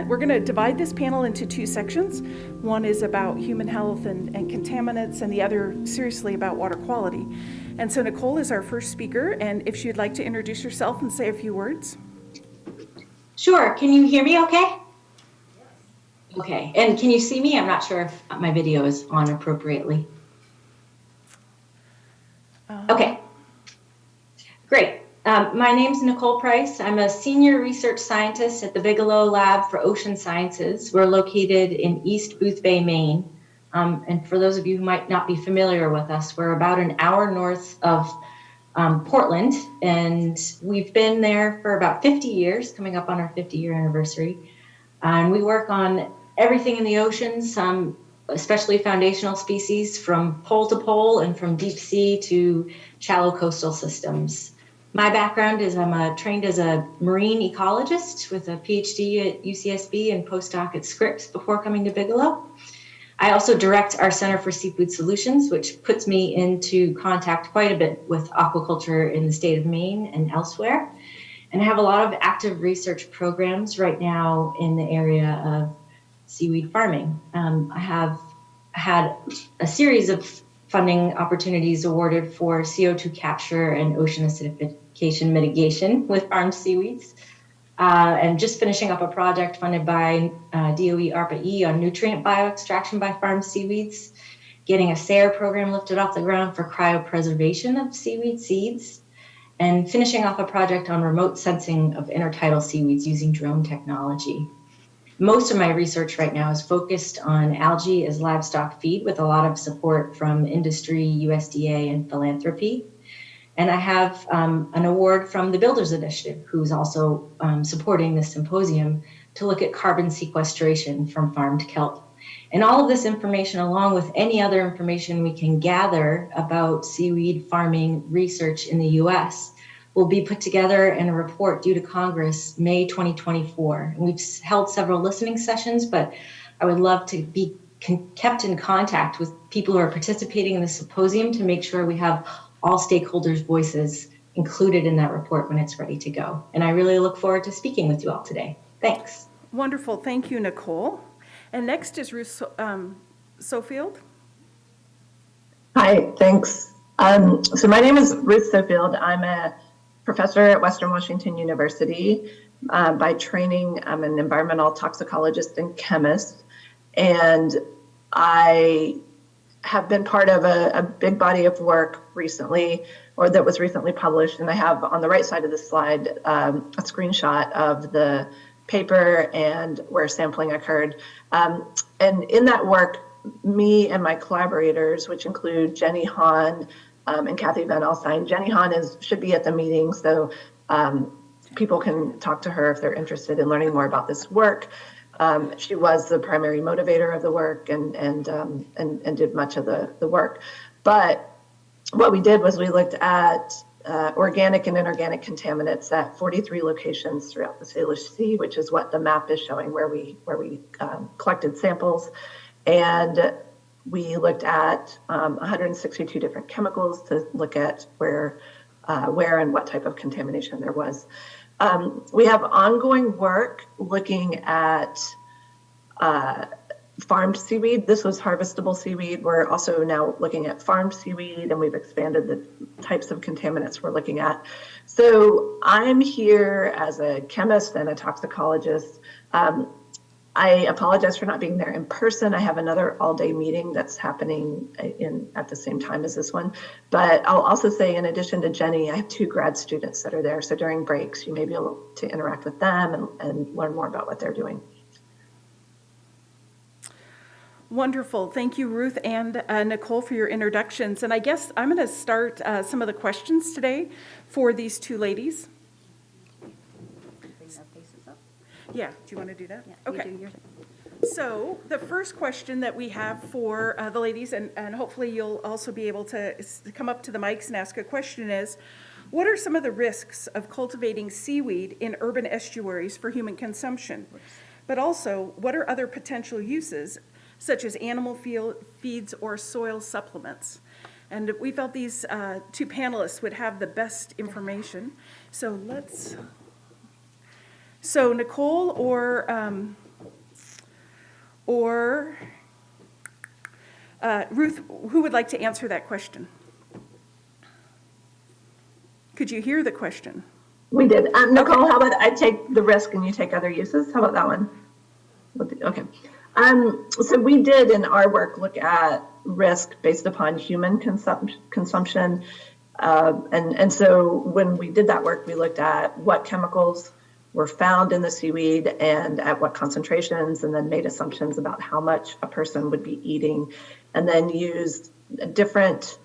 We're going to divide this panel into two sections. One is about human health and contaminants, and the other seriously about water quality. And so Nicole is our first speaker, and if she'd like to introduce herself and say a few words. Sure. Can you hear me okay? Yes. Okay. And can you see me? I'm not sure if my video is on appropriately. Okay. Great. My name's Nicole Price. I'm a senior research scientist at the Bigelow Lab for Ocean Sciences. We're located in East Booth Bay, Maine. And for those of you who might not be familiar with us, we're about an hour north of Portland, and we've been there for about 50 years, coming up on our 50-year anniversary. And we work on everything in the oceans, especially foundational species from pole to pole and from deep sea to shallow coastal systems. My background is I'm trained as a marine ecologist with a PhD at UCSB and postdoc at Scripps before coming to Bigelow. I also direct our Center for Seaweed Solutions, which puts me into contact quite a bit with aquaculture in the state of Maine and elsewhere. And I have a lot of active research programs right now in the area of seaweed farming. I have had a series of funding opportunities awarded for CO2 capture and ocean acidification mitigation with farmed seaweeds. And just finishing up a project funded by DOE ARPA-E on nutrient bioextraction by farmed seaweeds, getting a SARE program lifted off the ground for cryopreservation of seaweed seeds, and finishing off a project on remote sensing of intertidal seaweeds using drone technology. Most of my research right now is focused on algae as livestock feed with a lot of support from industry, USDA, and philanthropy. And I have an award from the Builders Initiative, who's also supporting this symposium to look at carbon sequestration from farmed kelp. And all of this information, along with any other information we can gather about seaweed farming research in the US, will be put together in a report due to Congress May 2024. And we've held several listening sessions, but I would love to be kept in contact with people who are participating in the symposium to make sure we have all stakeholders' voices included in that report when it's ready to go. And I really look forward to speaking with you all today. Thanks. Wonderful. Thank you, Nicole. And next is Ruth Sofield. Hi, thanks. So my name is Ruth Sofield. I'm a professor at Western Washington University. By training, I'm an environmental toxicologist and chemist. And I have been part of a big body of work recently, or that was recently published. And I have on the right side of the slide a screenshot of the paper and where sampling occurred. And in that work, me and my collaborators, which include Jenny Hahn and Kathy Van Alstyne. Jenny Hahn should be at the meeting, so people can talk to her if they're interested in learning more about this work. She was the primary motivator of the work and did much of the work. But what we did was we looked at organic and inorganic contaminants at 43 locations throughout the Salish Sea, which is what the map is showing, where we collected samples. And we looked at 162 different chemicals to look at where and what type of contamination there was. We have ongoing work looking at farmed seaweed. This was harvestable seaweed. We're also now looking at farmed seaweed, and we've expanded the types of contaminants we're looking at. So I'm here as a chemist and a toxicologist. I apologize for not being there in person. I have another all-day meeting that's happening at the same time as this one. But I'll also say, in addition to Jenny, I have 2 grad students that are there. So during breaks, you may be able to interact with them and learn more about what they're doing. Wonderful. Thank you, Ruth and Nicole, for your introductions. And I guess I'm going to start some of the questions today for these 2 ladies. Yeah, do you want to do that? Yeah, okay. You do yours. So the first question that we have for the ladies, and hopefully you'll also be able to come up to the mics and ask a question, is what are some of the risks of cultivating seaweed in urban estuaries for human consumption? But also, what are other potential uses, such as animal feeds or soil supplements? And we felt these 2 panelists would have the best information. So Nicole or Or Ruth, who would like to answer that question? Could you hear the question? We did. Nichole, how about I take the risk and you take other uses? How about that one? Okay. So we did in our work look at risk based upon human consumption. And so when we did that work, we looked at what chemicals were found in the seaweed and at what concentrations, and then made assumptions about how much a person would be eating, and then used different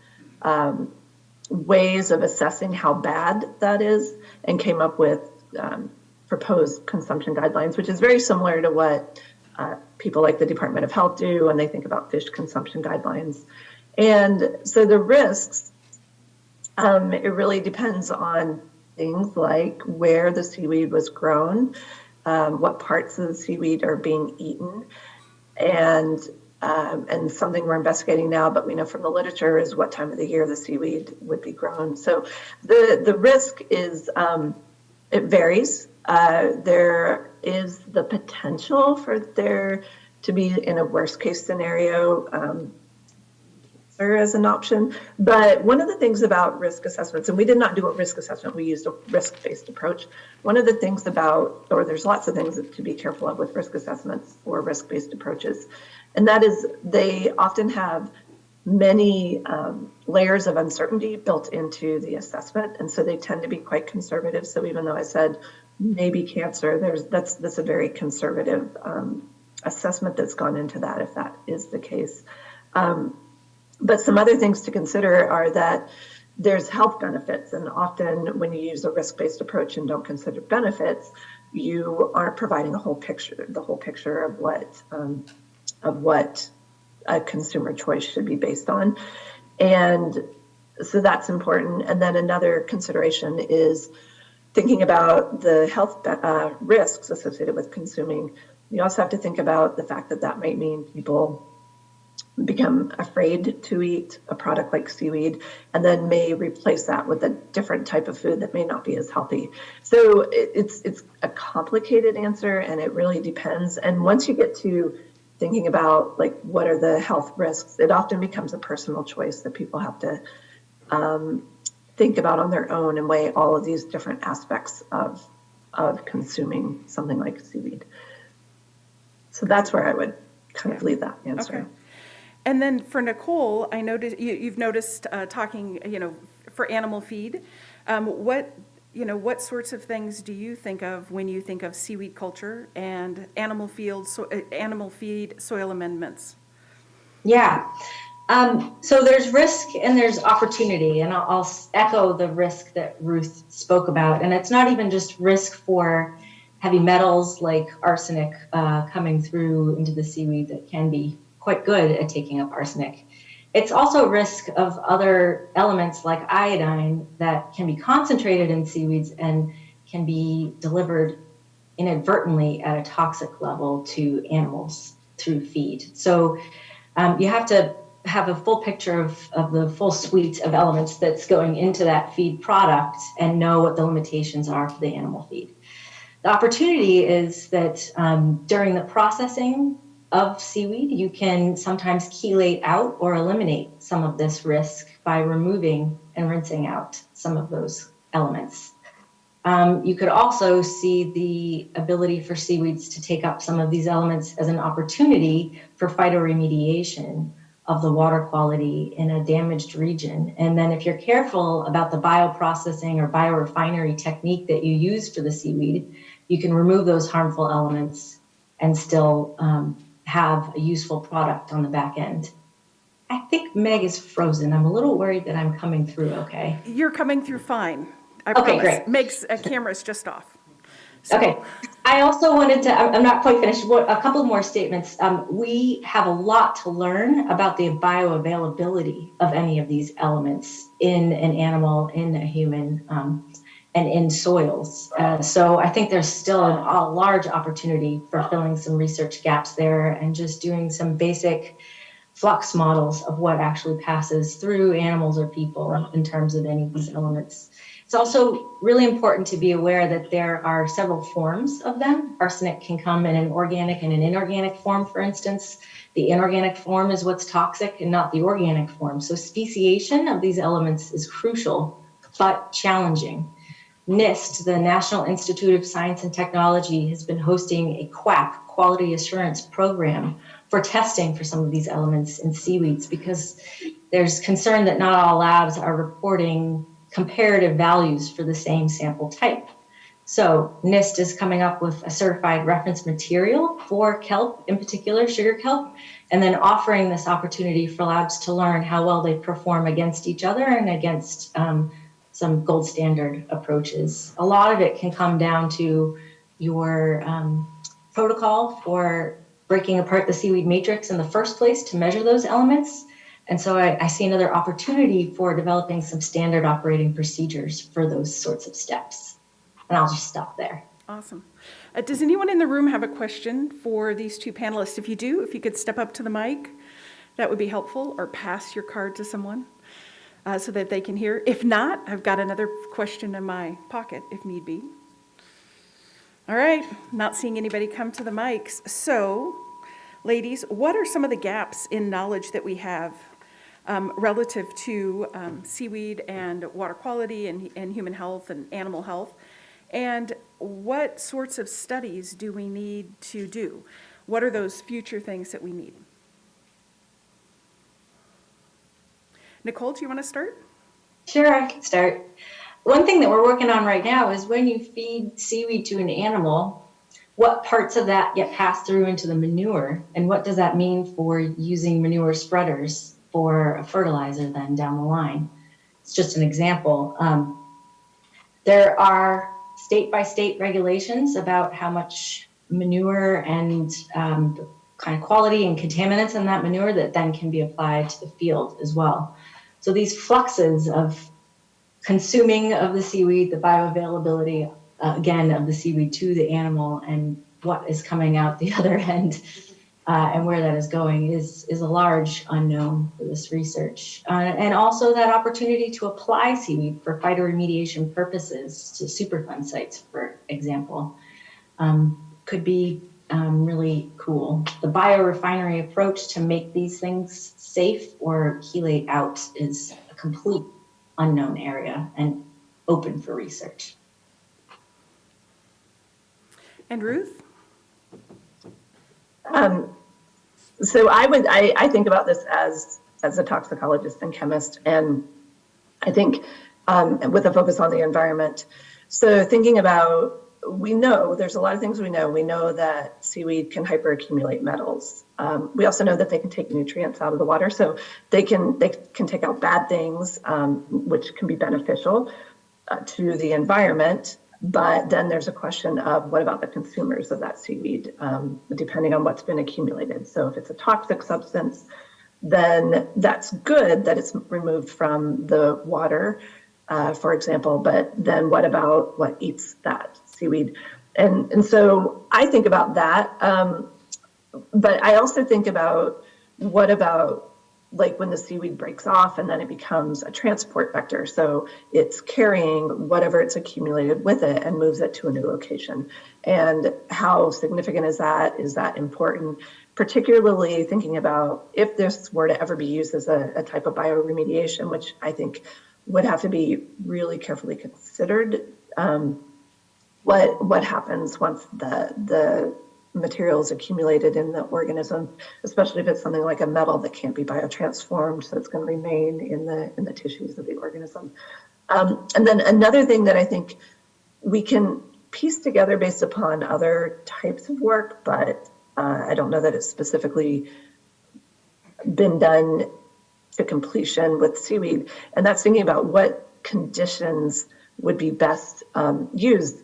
ways of assessing how bad that is, and came up with proposed consumption guidelines, which is very similar to what people like the Department of Health do when they think about fish consumption guidelines. And so the risks, it really depends on things like where the seaweed was grown, what parts of the seaweed are being eaten, and something we're investigating now, but we know from the literature, is what time of the year the seaweed would be grown. So the risk is, it varies. There is the potential for there to be, in a worst case scenario, as an option. But one of the things about risk assessments, and we did not do a risk assessment, we used a risk-based approach. One of the things about, or there's lots of things to be careful of with risk assessments or risk-based approaches, and that is they often have many layers of uncertainty built into the assessment, and so they tend to be quite conservative. So even though I said maybe cancer, that's a very conservative assessment that's gone into that, if that is the case. But some other things to consider are that there's health benefits, and often when you use a risk-based approach and don't consider benefits, you aren't providing the whole picture of what a consumer choice should be based on. And so that's important. And then another consideration is thinking about the health risks associated with consuming. You also have to think about the fact that that might mean people become afraid to eat a product like seaweed, and then may replace that with a different type of food that may not be as healthy. So it's a complicated answer, and it really depends. And once you get to thinking about like what are the health risks, it often becomes a personal choice that people have to think about on their own and weigh all of these different aspects of consuming something like seaweed. So that's where I would kind of leave that answer. Okay. And then for Nichole, I noticed you've noticed talking, for animal feed. What sorts of things do you think of when you think of seaweed culture and animal feed soil amendments? Yeah. So there's risk and there's opportunity, and I'll echo the risk that Ruth spoke about. And it's not even just risk for heavy metals like arsenic coming through into the seaweed that can be quite good at taking up arsenic. It's also risk of other elements like iodine that can be concentrated in seaweeds and can be delivered inadvertently at a toxic level to animals through feed. So you have to have a full picture of the full suite of elements that's going into that feed product and know what the limitations are for the animal feed. The opportunity is that during the processing of seaweed, you can sometimes chelate out or eliminate some of this risk by removing and rinsing out some of those elements. You could also see the ability for seaweeds to take up some of these elements as an opportunity for phytoremediation of the water quality in a damaged region. And then if you're careful about the bioprocessing or biorefinery technique that you use for the seaweed, you can remove those harmful elements and still have a useful product on the back end. I think Meg is frozen. I'm a little worried that I'm coming through okay. You're coming through fine. I promise. Great. Meg's camera's just off. So. Okay. I also wanted to, I'm not quite finished, a couple more statements. We have a lot to learn about the bioavailability of any of these elements in an animal, in a human, and in soils. So I think there's still a large opportunity for filling some research gaps there and just doing some basic flux models of what actually passes through animals or people in terms of any of these elements. It's also really important to be aware that there are several forms of them. Arsenic can come in an organic and an inorganic form, for instance. The inorganic form is what's toxic and not the organic form. So speciation of these elements is crucial, but challenging. NIST, the National Institute of Science and Technology, has been hosting a QAP, Quality Assurance Program, for testing for some of these elements in seaweeds, because there's concern that not all labs are reporting comparative values for the same sample type. So NIST is coming up with a certified reference material for kelp, in particular sugar kelp, and then offering this opportunity for labs to learn how well they perform against each other and against some gold standard approaches. A lot of it can come down to your protocol for breaking apart the seaweed matrix in the first place to measure those elements. And so I see another opportunity for developing some standard operating procedures for those sorts of steps. And I'll just stop there. Awesome. Does anyone in the room have a question for these two panelists? If you do, if you could step up to the mic, that would be helpful, or pass your card to someone so that they can hear. If not, I've got another question in my pocket if need be. All right, not seeing anybody come to the mics. So, ladies, what are some of the gaps in knowledge that we have relative to seaweed and water quality and human health and animal health? And what sorts of studies do we need to do? What are those future things that we need? Nicole, do you want to start? Sure, I can start. One thing that we're working on right now is when you feed seaweed to an animal, what parts of that get passed through into the manure, and what does that mean for using manure spreaders for a fertilizer then down the line? It's just an example. There are state-by-state regulations about how much manure and the kind of quality and contaminants in that manure that then can be applied to the field as well. So these fluxes of consuming of the seaweed, the bioavailability, again, of the seaweed to the animal, and what is coming out the other end and where that is going is a large unknown for this research. And also that opportunity to apply seaweed for phytoremediation purposes to Superfund sites, for example, could be really cool. The biorefinery approach to make these things safe or chelate out is a complete unknown area and open for research. And Ruth? So I think about this as a toxicologist and chemist, and I think with a focus on the environment. So thinking about, we know there's a lot of things we know. We know that seaweed can hyperaccumulate metals. We also know that they can take nutrients out of the water, so they can take out bad things, which can be beneficial to the environment. But then there's a question of what about the consumers of that seaweed, depending on what's been accumulated. So if it's a toxic substance, then that's good that it's removed from the water, for example, but then what about what eats that seaweed? And so I think about that, but I also think about what about like when the seaweed breaks off and then it becomes a transport vector. So it's carrying whatever it's accumulated with it and moves it to a new location. And how significant is that? Is that important? Particularly thinking about if this were to ever be used as a type of bioremediation, which I think would have to be really carefully considered. What happens once the materials accumulated in the organism, especially if it's something like a metal that can't be biotransformed, so it's going to remain in the tissues of the organism. And then another thing that I think we can piece together based upon other types of work, but I don't know that it's specifically been done to completion with seaweed, and that's thinking about what conditions would be best used,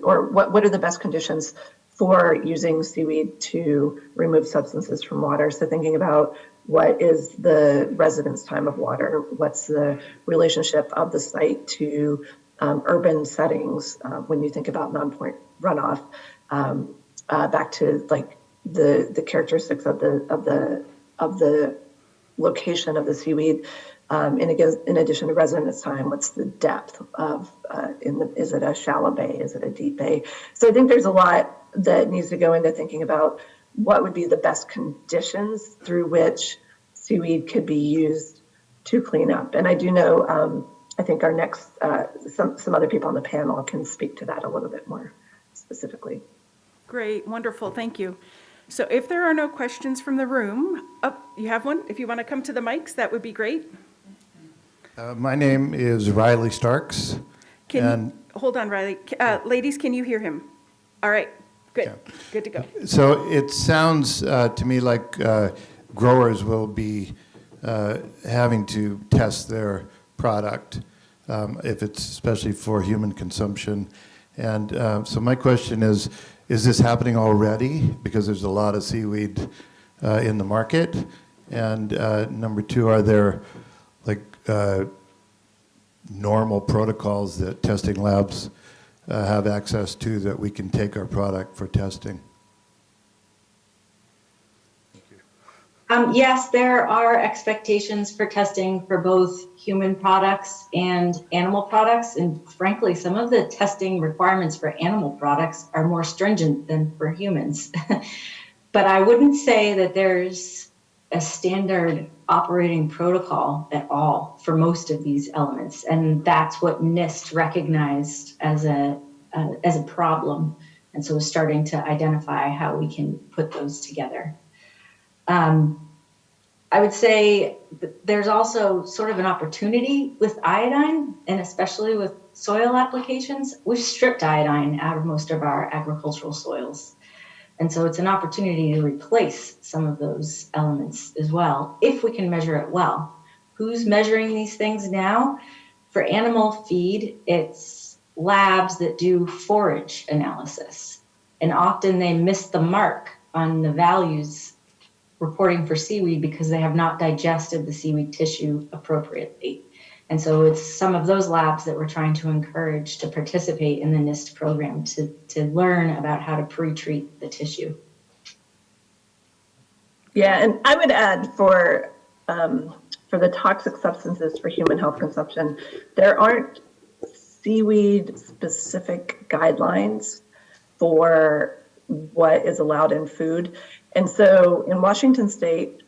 or what are the best conditions for using seaweed to remove substances from water. So thinking about what is the residence time of water, what's the relationship of the site to urban settings when you think about non-point runoff, back to like the characteristics of the location of the seaweed. in addition to residence time, what's the depth of, is it a shallow bay? Is it a deep bay? So I think there's a lot that needs to go into thinking about what would be the best conditions through which seaweed could be used to clean up. And I do know, I think our next, some other people on the panel can speak to that a little bit more specifically. Great, wonderful, thank you. So if there are no questions from the room, you have one? If you want to come to the mics, that would be great. My name is Riley Starks. Hold on, Riley. Ladies, can you hear him? All right, good, Yeah. Good to go. So it sounds to me like growers will be having to test their product, if it's especially for human consumption. And so my question is this happening already? Because there's a lot of seaweed in the market. And number two, are there like normal protocols that testing labs have access to that we can take our product for testing? Yes, there are expectations for testing for both human products and animal products. And frankly, some of the testing requirements for animal products are more stringent than for humans. But I wouldn't say that there's a standard operating protocol at all for most of these elements. And that's what NIST recognized as a problem. And so we're starting to identify how we can put those together. I would say there's also sort of an opportunity with iodine, and especially with soil applications. We've stripped iodine out of most of our agricultural soils. And so it's an opportunity to replace some of those elements as well, if we can measure it well. Who's measuring these things now? For animal feed, it's labs that do forage analysis. And often they miss the mark on the values reporting for seaweed because they have not digested the seaweed tissue appropriately. And so it's some of those labs that we're trying to encourage to participate in the NIST program to learn about how to pre-treat the tissue. Yeah, and I would add for the toxic substances for human health consumption, there aren't seaweed specific guidelines for what is allowed in food. And so in Washington State,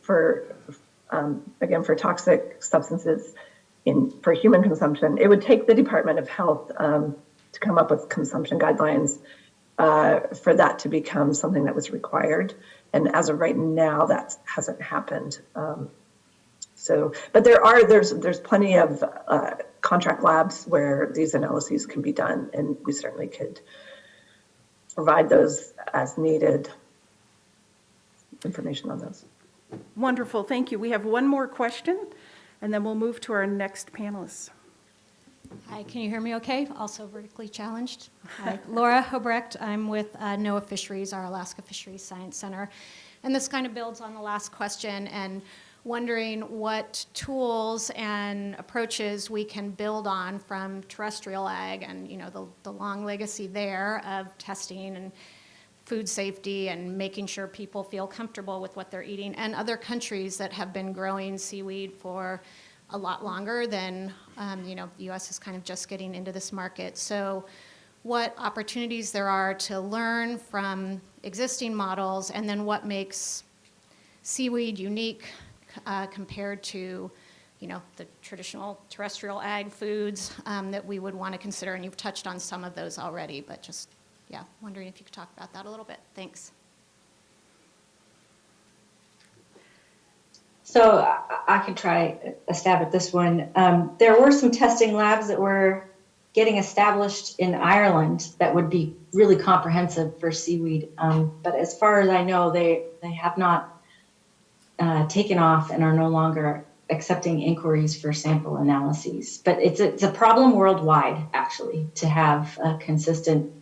again, for toxic substances for human consumption, it would take the Department of Health to come up with consumption guidelines for that to become something that was required. And as of right now, that hasn't happened. But there's plenty of contract labs where these analyses can be done, and we certainly could provide those as needed information on those. Wonderful, thank you. We have one more question, and then we'll move to our next panelists. Hi, can you hear me okay? Also vertically challenged. Hi, Laura Hobrecht. I'm with NOAA Fisheries, our Alaska Fisheries Science Center. And this kind of builds on the last question and wondering what tools and approaches we can build on from terrestrial ag and the long legacy there of testing and food safety and making sure people feel comfortable with what they're eating, and other countries that have been growing seaweed for a lot longer than, the U.S. is kind of just getting into this market. So what opportunities there are to learn from existing models, and then what makes seaweed unique compared to, the traditional terrestrial ag foods that we would want to consider. And you've touched on some of those already, but just, wondering if you could talk about that a little bit. Thanks. So I could try a stab at this one. There were some testing labs that were getting established in Ireland that would be really comprehensive for seaweed. But as far as I know, they have not taken off and are no longer accepting inquiries for sample analyses. But it's a problem worldwide, actually, to have a consistent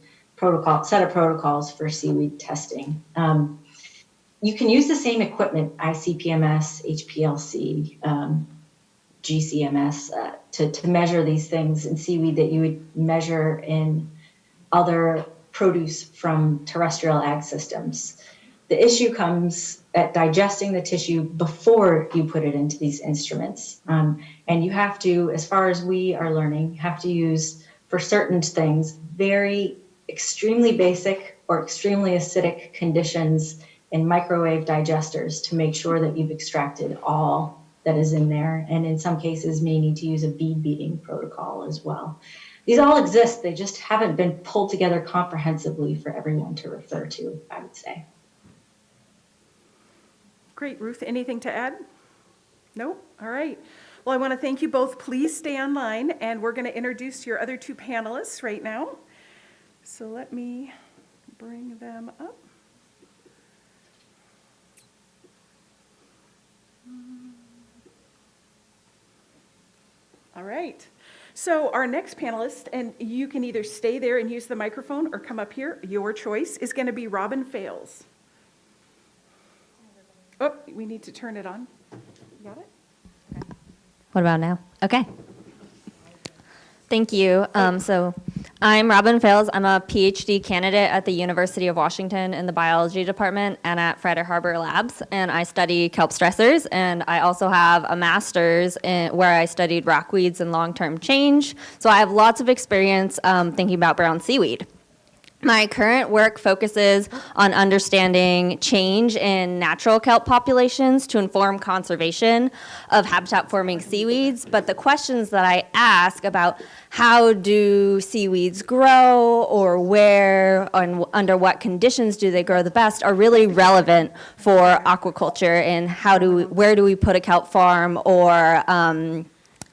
set of protocols for seaweed testing. You can use the same equipment, ICP-MS, HPLC, GCMS, to measure these things in seaweed that you would measure in other produce from terrestrial ag systems. The issue comes at digesting the tissue before you put it into these instruments. And you have to, as far as we are learning, you have to use, for certain things, very extremely basic or extremely acidic conditions in microwave digesters to make sure that you've extracted all that is in there. And in some cases may need to use a bead beating protocol as well. These all exist, they just haven't been pulled together comprehensively for everyone to refer to, I would say. Great, Ruth, anything to add? No? All right. Well, I want to thank you both. Please stay online, and we're going to introduce your other two panelists right now. So let me bring them up. All right. So our next panelist, and you can either stay there and use the microphone or come up here, your choice, is going to be Robin Fales. Oh, we need to turn it on. You got it? What about now? Okay. Thank you. So I'm Robin Fales. I'm a PhD candidate at the University of Washington in the biology department and at Friday Harbor Labs, and I study kelp stressors, and I also have a master's where I studied rockweeds and long-term change. So I have lots of experience thinking about brown seaweed. My current work focuses on understanding change in natural kelp populations to inform conservation of habitat-forming seaweeds, but the questions that I ask about how do seaweeds grow or where and under what conditions do they grow the best are really relevant for aquaculture and where do we put a kelp farm or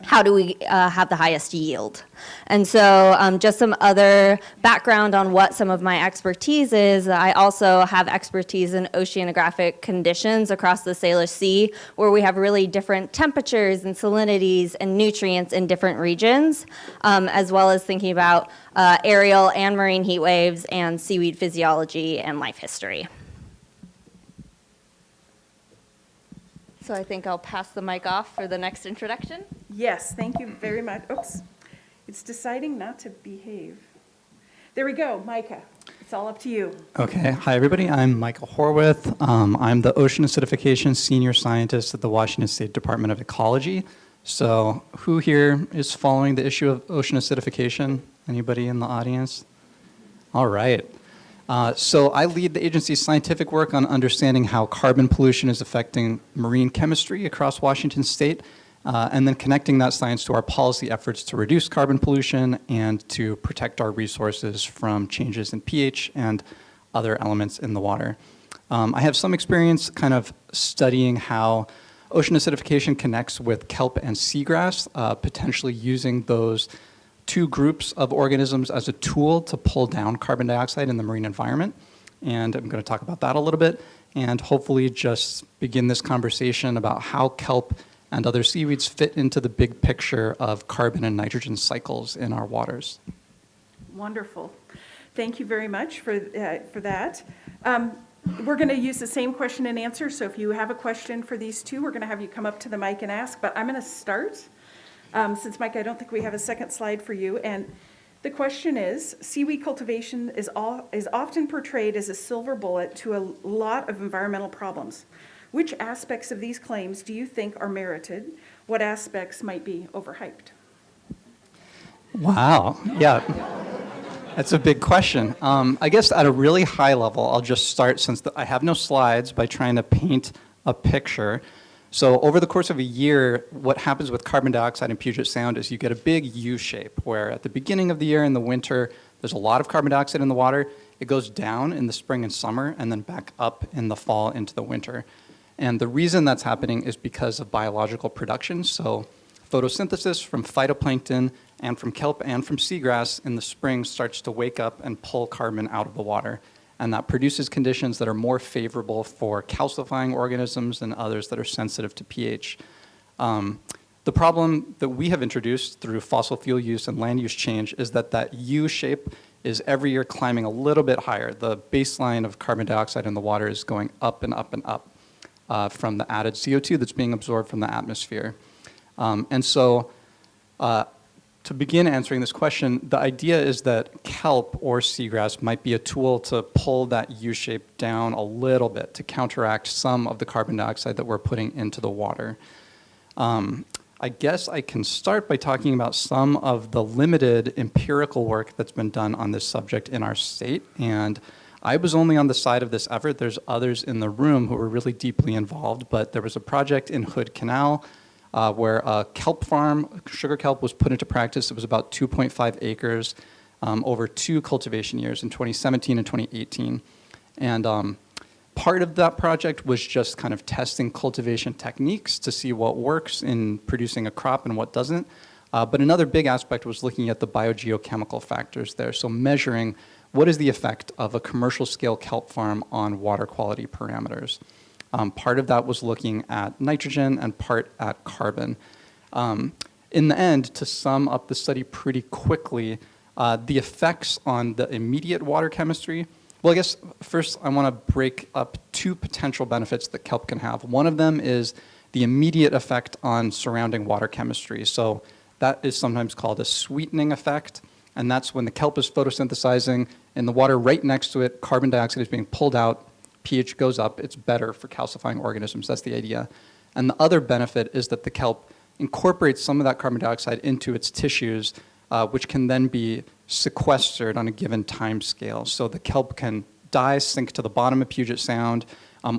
how do we have the highest yield? And so just some other background on what some of my expertise is. I also have expertise in oceanographic conditions across the Salish Sea, where we have really different temperatures and salinities and nutrients in different regions, as well as thinking about aerial and marine heat waves and seaweed physiology and life history. So I think I'll pass the mic off for the next introduction. Yes, thank you very much. Oops, it's deciding not to behave. There we go, Micah. It's all up to you. Okay, hi everybody. I'm Micah Horwith. I'm the Ocean Acidification Senior Scientist at the Washington State Department of Ecology. So who here is following the issue of ocean acidification? Anybody in the audience? All right. So I lead the agency's scientific work on understanding how carbon pollution is affecting marine chemistry across Washington State, and then connecting that science to our policy efforts to reduce carbon pollution and to protect our resources from changes in pH and other elements in the water. I have some experience kind of studying how ocean acidification connects with kelp and seagrass, potentially using those two groups of organisms as a tool to pull down carbon dioxide in the marine environment. And I'm going to talk about that a little bit and hopefully just begin this conversation about how kelp and other seaweeds fit into the big picture of carbon and nitrogen cycles in our waters. Wonderful. Thank you very much for that. We're going to use the same question and answer, so if you have a question for these two, we're going to have you come up to the mic and ask, but I'm going to start. Since, Mike, I don't think we have a second slide for you. And the question is, seaweed cultivation is often portrayed as a silver bullet to a lot of environmental problems. Which aspects of these claims do you think are merited? What aspects might be overhyped? Wow, yeah. That's a big question. I guess at a really high level, I'll just start, since I have no slides, by trying to paint a picture. So over the course of a year, what happens with carbon dioxide in Puget Sound is you get a big U shape, where at the beginning of the year in the winter, there's a lot of carbon dioxide in the water. It goes down in the spring and summer, and then back up in the fall into the winter. And the reason that's happening is because of biological production. So photosynthesis from phytoplankton and from kelp and from seagrass in the spring starts to wake up and pull carbon out of the water. And that produces conditions that are more favorable for calcifying organisms and others that are sensitive to pH. The problem that we have introduced through fossil fuel use and land use change is that U shape is every year climbing a little bit higher. The baseline of carbon dioxide in the water is going up and up and up from the added CO2 that's being absorbed from the atmosphere. And so to begin answering this question, the idea is that kelp or seagrass might be a tool to pull that U shape down a little bit to counteract some of the carbon dioxide that we're putting into the water. I guess I can start by talking about some of the limited empirical work that's been done on this subject in our state. And I was only on the side of this effort. There's others in the room who were really deeply involved, but there was a project in Hood Canal where a kelp farm, sugar kelp, was put into practice. It was about 2.5 acres over 2 cultivation years in 2017 and 2018. And part of that project was just kind of testing cultivation techniques to see what works in producing a crop and what doesn't. But another big aspect was looking at the biogeochemical factors there. So measuring what is the effect of a commercial scale kelp farm on water quality parameters. Part of that was looking at nitrogen and part at carbon. In the end, to sum up the study pretty quickly, the effects on the immediate water chemistry, well, I guess first I want to break up 2 potential benefits that kelp can have. One of them is the immediate effect on surrounding water chemistry. So that is sometimes called a sweetening effect, and that's when the kelp is photosynthesizing in the water right next to it, carbon dioxide is being pulled out, pH goes up, it's better for calcifying organisms, that's the idea. And the other benefit is that the kelp incorporates some of that carbon dioxide into its tissues, which can then be sequestered on a given time scale. So the kelp can die, sink to the bottom of Puget Sound,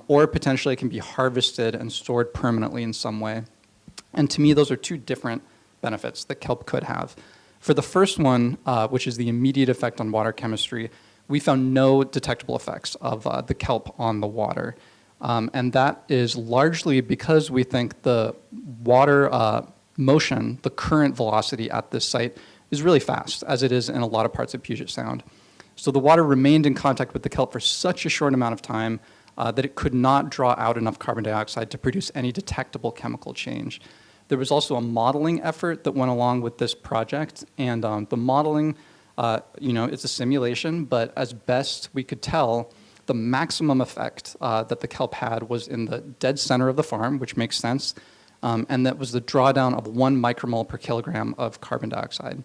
or potentially it can be harvested and stored permanently in some way. And to me, those are 2 different benefits that kelp could have. For the first one, which is the immediate effect on water chemistry, we found no detectable effects of the kelp on the water. And that is largely because we think the water motion, the current velocity at this site, is really fast, as it is in a lot of parts of Puget Sound. So the water remained in contact with the kelp for such a short amount of time that it could not draw out enough carbon dioxide to produce any detectable chemical change. There was also a modeling effort that went along with this project, and the modeling, it's a simulation, but as best we could tell, the maximum effect that the kelp had was in the dead center of the farm, which makes sense, and that was the drawdown of 1 micromole per kilogram of carbon dioxide.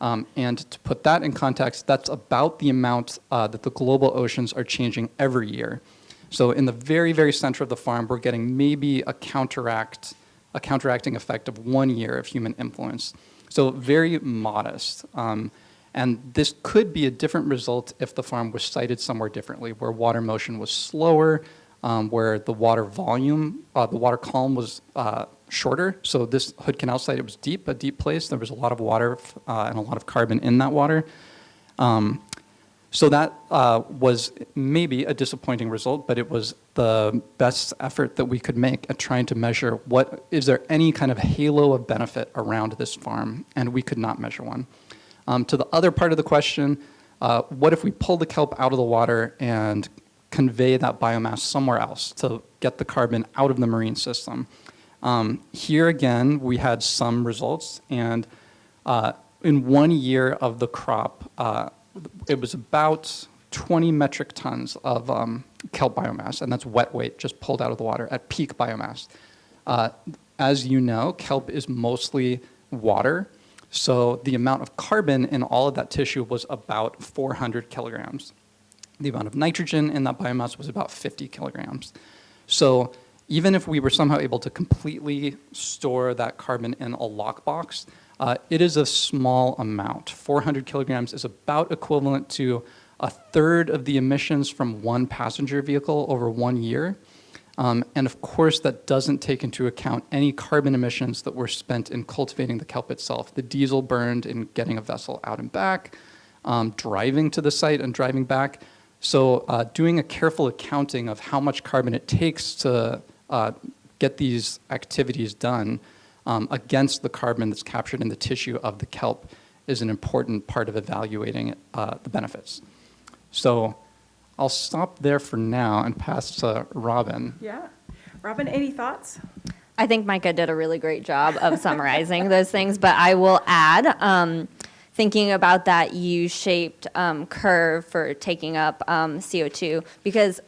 And to put that in context, that's about the amount that the global oceans are changing every year. So in the very, very center of the farm, we're getting maybe a counteracting effect of 1 year of human influence. So very modest. And this could be a different result if the farm was sited somewhere differently, where water motion was slower, where the water volume, the water column was shorter. So this Hood Canal site, it was deep, a deep place. There was a lot of water and a lot of carbon in that water. So that was maybe a disappointing result, but it was the best effort that we could make at trying to measure is there any kind of halo of benefit around this farm, and we could not measure one. To the other part of the question, what if we pull the kelp out of the water and convey that biomass somewhere else to get the carbon out of the marine system? Here again, we had some results, and in 1 year of the crop, it was about 20 metric tons of kelp biomass, and that's wet weight just pulled out of the water at peak biomass. As you know, kelp is mostly water, so the amount of carbon in all of that tissue was about 400 kilograms. The amount of nitrogen in that biomass was about 50 kilograms. So even if we were somehow able to completely store that carbon in a lockbox, it is a small amount. 400 kilograms is about equivalent to 1/3 of the emissions from 1 passenger vehicle over 1 year. And of course, that doesn't take into account any carbon emissions that were spent in cultivating the kelp itself. The diesel burned in getting a vessel out and back, driving to the site and driving back. So doing a careful accounting of how much carbon it takes to get these activities done against the carbon that's captured in the tissue of the kelp is an important part of evaluating the benefits. So I'll stop there for now and pass to Robin. Yeah. Robin, any thoughts? I think Micah did a really great job of summarizing those things, but I will add, thinking about that U-shaped curve for taking up CO2, because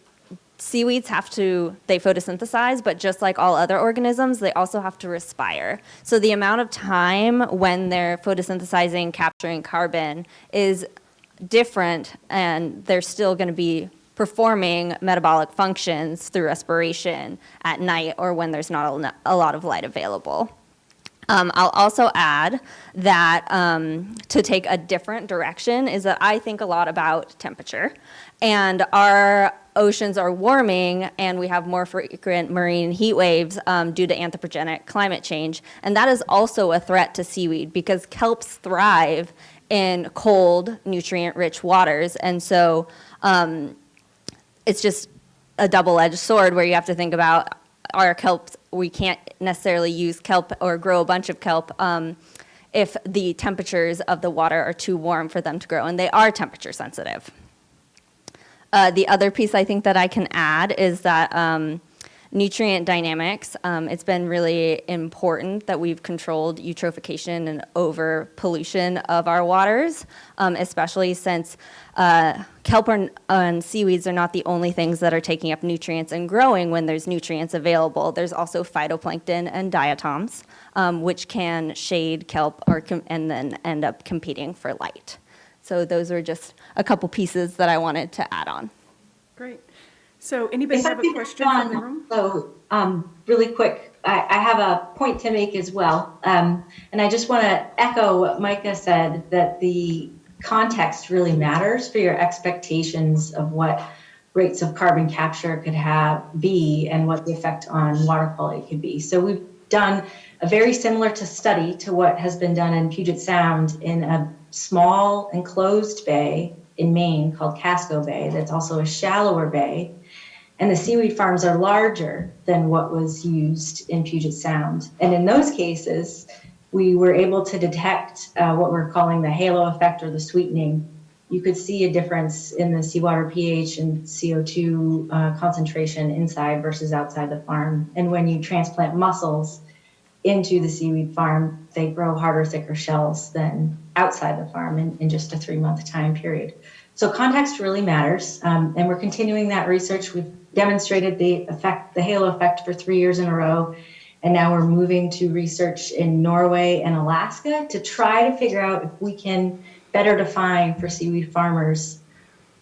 seaweeds they photosynthesize, but just like all other organisms, they also have to respire. So the amount of time when they're photosynthesizing, capturing carbon is different, and they're still going to be performing metabolic functions through respiration at night or when there's not a lot of light available. I'll also add that to take a different direction is that I think a lot about temperature. And our oceans are warming, and we have more frequent marine heat waves due to anthropogenic climate change. And that is also a threat to seaweed because kelps thrive in cold, nutrient-rich waters. And so it's just a double-edged sword where you have to think about our kelps. We can't necessarily use kelp or grow a bunch of kelp if the temperatures of the water are too warm for them to grow, and they are temperature sensitive. The other piece I think that I can add is that nutrient dynamics. It's been really important that we've controlled eutrophication and over pollution of our waters, especially since kelp and seaweeds are not the only things that are taking up nutrients and growing when there's nutrients available. There's also phytoplankton and diatoms, which can shade kelp and then end up competing for light. So those are just a couple pieces that I wanted to add on. Great. So anybody have a question from the room? So really quick, I have a point to make as well. And I just want to echo what Micah said, that the context really matters for your expectations of what rates of carbon capture could be and what the effect on water quality could be. So we've done a very similar study to what has been done in Puget Sound in a small enclosed bay in Maine called Casco Bay. That's also a shallower bay. And the seaweed farms are larger than what was used in Puget Sound. And in those cases, we were able to detect what we're calling the halo effect or the sweetening. You could see a difference in the seawater pH and CO2 concentration inside versus outside the farm. And when you transplant mussels into the seaweed farm, they grow harder, thicker shells than outside the farm in just a 3-month time period. So context really matters, and we're continuing that research. We've demonstrated the halo effect for 3 years in a row, and now we're moving to research in Norway and Alaska to try to figure out if we can better define for seaweed farmers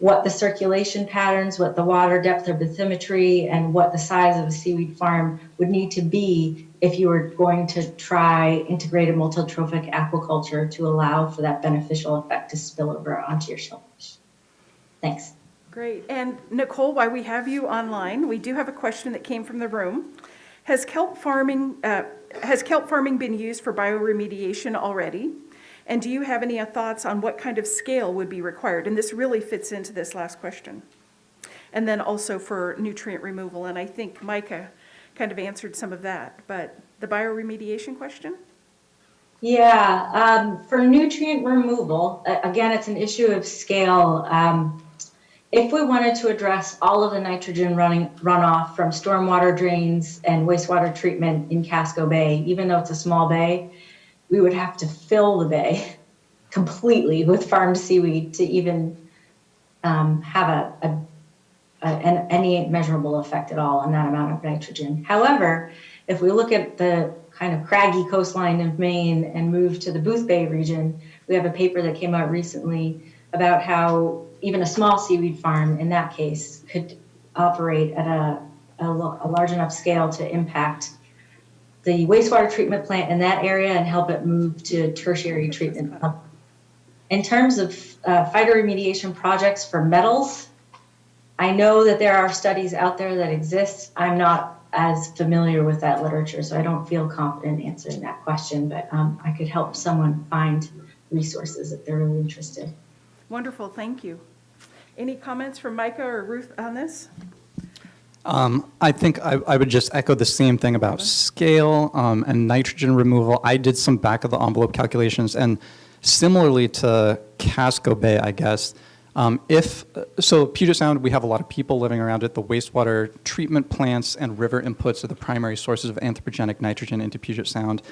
what the circulation patterns, what the water depth or bathymetry, and what the size of a seaweed farm would need to be if you were going to try integrated multitrophic aquaculture to allow for that beneficial effect to spill over onto your shellfish. Thanks. Great. And Nichole, while we have you online, we do have a question that came from the room. Has kelp farming been used for bioremediation already? And do you have any thoughts on what kind of scale would be required? And this really fits into this last question. And then also for nutrient removal. And I think Micah kind of answered some of that. But the bioremediation question? Yeah, for nutrient removal, again, it's an issue of scale. If we wanted to address all of the nitrogen runoff from stormwater drains and wastewater treatment in Casco Bay, even though it's a small bay, we would have to fill the bay completely with farmed seaweed to even have any measurable effect at all on that amount of nitrogen. However, if we look at the kind of craggy coastline of Maine and move to the Booth Bay region, we have a paper that came out recently about how even a small seaweed farm in that case could operate at a large enough scale to impact the wastewater treatment plant in that area and help it move to tertiary treatment. In terms of phytoremediation projects for metals, I know that there are studies out there that exist. I'm not as familiar with that literature, so I don't feel confident answering that question, but I could help someone find resources if they're really interested. Wonderful, thank you. Any comments from Micah or Ruth on this? I think I would just echo the same thing about scale and nitrogen removal. I did some back of the envelope calculations, and similarly to Casco Bay, I guess, so Puget Sound, we have a lot of people living around it. The wastewater treatment plants and river inputs are the primary sources of anthropogenic nitrogen into Puget Sound.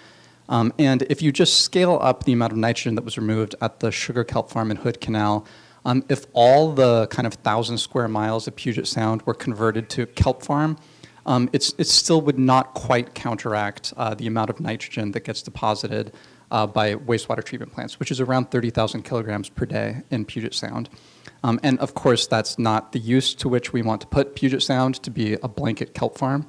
And if you just scale up the amount of nitrogen that was removed at the sugar kelp farm in Hood Canal, If all the kind of 1,000 square miles of Puget Sound were converted to kelp farm, it still would not quite counteract the amount of nitrogen that gets deposited by wastewater treatment plants, which is around 30,000 kilograms per day in Puget Sound. And of course, that's not the use to which we want to put Puget Sound, to be a blanket kelp farm.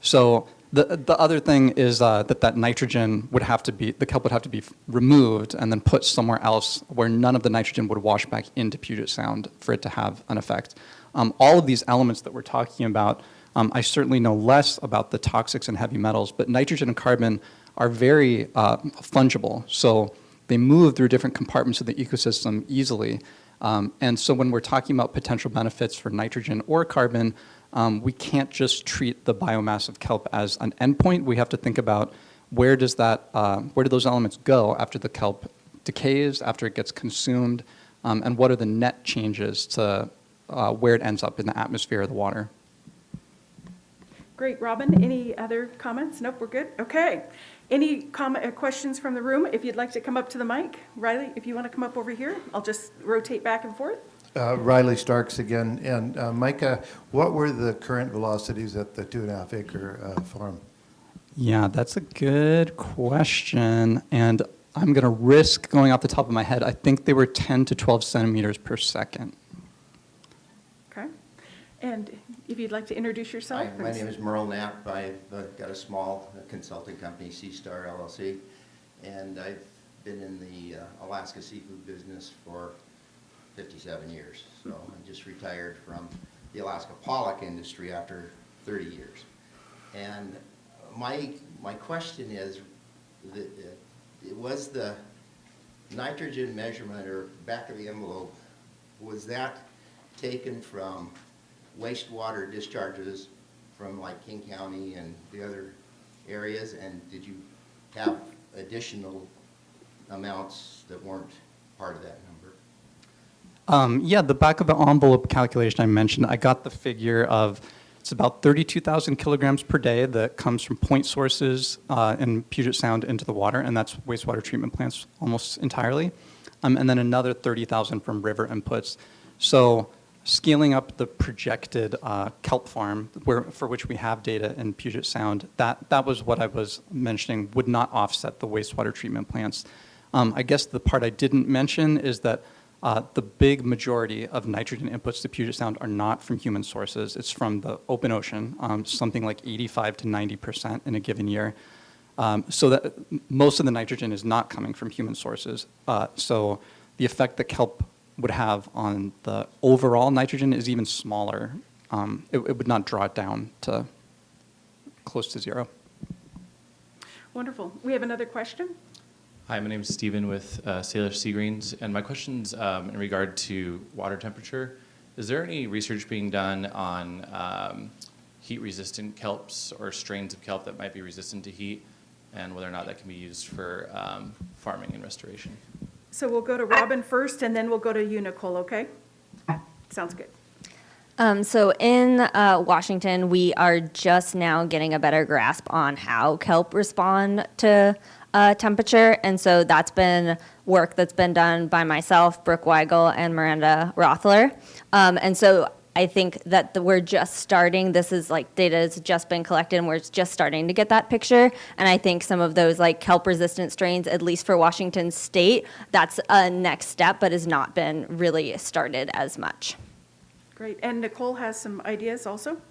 So the other thing is that nitrogen would have to be, the kelp would have to be removed and then put somewhere else where none of the nitrogen would wash back into Puget Sound for it to have an effect. All of these elements that we're talking about, I certainly know less about the toxics and heavy metals, but nitrogen and carbon are very fungible. So they move through different compartments of the ecosystem easily. And so when we're talking about potential benefits for nitrogen or carbon, we can't just treat the biomass of kelp as an endpoint. We have to think about where do those elements go after the kelp decays, after it gets consumed, and what are the net changes to where it ends up in the atmosphere or the water. Great, Robin. Any other comments? Nope, we're good. Okay. Any questions from the room? If you'd like to come up to the mic, Riley, if you want to come up over here, I'll just rotate back and forth. Riley Starks again. And Micah, what were the current velocities at the 2.5 acre farm? Yeah, that's a good question. And I'm going to risk going off the top of my head. I think they were 10 to 12 centimeters per second. Okay. And if you'd like to introduce yourself. Hi, my name is Merle Knapp. I've got a small consulting company, Seastar LLC, and I've been in the Alaska seafood business for 57 years. So I just retired from the Alaska pollock industry after 30 years. And my question is, was the nitrogen measurement or back of the envelope, was that taken from wastewater discharges from like King County and the other areas, and did you have additional amounts that weren't part of that number? Yeah, the back of the envelope calculation I mentioned, I got the figure of, it's about 32,000 kilograms per day that comes from point sources in Puget Sound into the water, and that's wastewater treatment plants almost entirely, and then another 30,000 from river inputs. So scaling up the projected kelp farm, for which we have data in Puget Sound, that was what I was mentioning, would not offset the wastewater treatment plants. I guess the part I didn't mention is that the big majority of nitrogen inputs to Puget Sound are not from human sources. It's from the open ocean, something like 85 to 90% in a given year. So that most of the nitrogen is not coming from human sources. So the effect that kelp would have on the overall nitrogen is even smaller. It would not draw it down to close to zero. Wonderful. We have another question. Hi, my name is Stephen with Salish Sea Greens, and my question's in regard to water temperature. Is there any research being done on heat-resistant kelps or strains of kelp that might be resistant to heat, and whether or not that can be used for farming and restoration? So we'll go to Robin first, and then we'll go to you, Nichole, okay? Sounds good. So in Washington, we are just now getting a better grasp on how kelp respond to temperature. And so that's been work that's been done by myself, Brooke Weigel, and Miranda Rothler. And so I think that we're just starting, this is like data has just been collected and we're just starting to get that picture. And I think some of those like kelp resistant strains, at least for Washington State, that's a next step, but has not been really started as much. Great. And Nichole has some ideas also?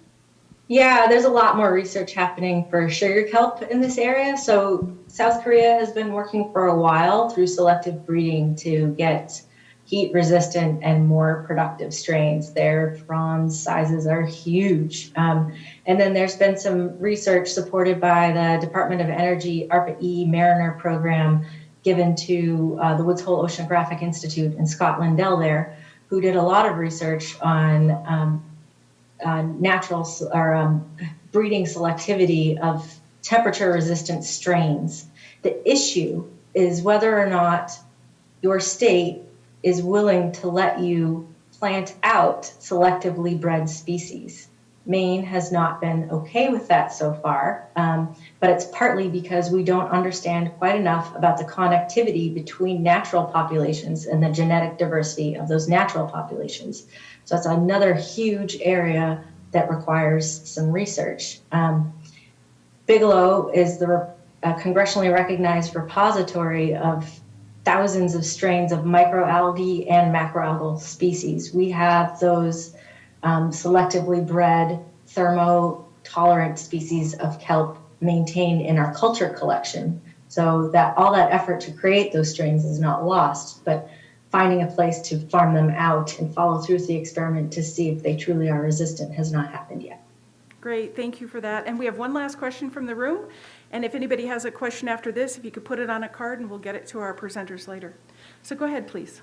Yeah, there's a lot more research happening for sugar kelp in this area. So South Korea has been working for a while through selective breeding to get heat resistant and more productive strains. Their fronds sizes are huge. And then there's been some research supported by the Department of Energy ARPA-E Mariner program given to the Woods Hole Oceanographic Institute in Scotland, there, who did a lot of research on natural or breeding selectivity of temperature resistant strains. The issue is whether or not your state is willing to let you plant out selectively bred species. Maine has not been okay with that so far, but it's partly because we don't understand quite enough about the connectivity between natural populations and the genetic diversity of those natural populations. So it's another huge area that requires some research. Bigelow is the congressionally recognized repository of thousands of strains of microalgae and macroalgal species. We have those selectively bred thermo-tolerant species of kelp maintained in our culture collection. So that all that effort to create those strains is not lost, but finding a place to farm them out and follow through with the experiment to see if they truly are resistant has not happened yet. Great, thank you for that. And we have one last question from the room. And if anybody has a question after this, if you could put it on a card and we'll get it to our presenters later. So go ahead, please.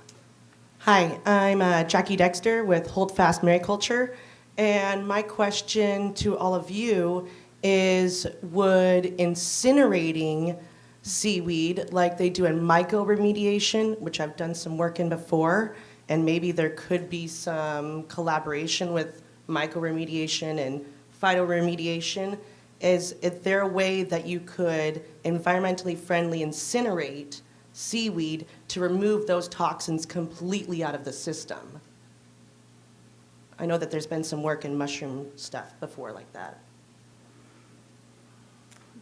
Hi, I'm Jackie Dexter with Holdfast Mariculture, and my question to all of you is, would incinerating seaweed, like they do in mycoremediation, which I've done some work in before, and maybe there could be some collaboration with mycoremediation and phytoremediation, is there a way that you could environmentally friendly incinerate seaweed to remove those toxins completely out of the system? I know that there's been some work in mushroom stuff before like that.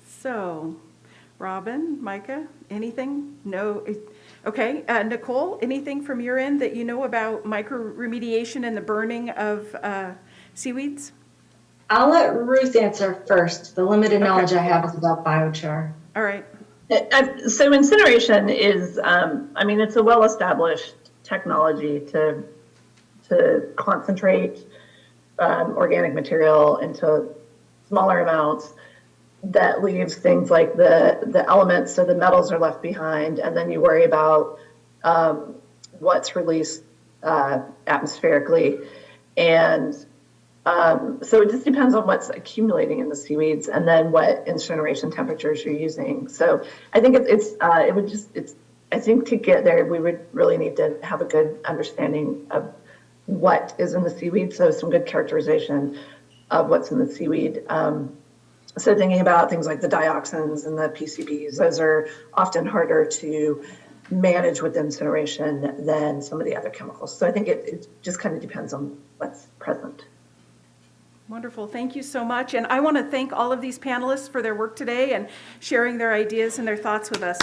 So, Robin, Micah, anything? No? Okay, Nichole, anything from your end that you know about microremediation and the burning of seaweeds? I'll let Ruth answer first. The limited knowledge I have is about biochar. All right. So incineration is, I mean, it's a well-established technology to concentrate organic material into smaller amounts that leaves things like the elements, so the metals are left behind, and then you worry about what's released atmospherically. And so it just depends on what's accumulating in the seaweeds and then what incineration temperatures you're using. So I think I think to get there, we would really need to have a good understanding of what is in the seaweed. So some good characterization of what's in the seaweed. So thinking about things like the dioxins and the PCBs, those are often harder to manage with incineration than some of the other chemicals. So I think it just kind of depends on what's present. Wonderful, thank you so much. And I want to thank all of these panelists for their work today and sharing their ideas and their thoughts with us.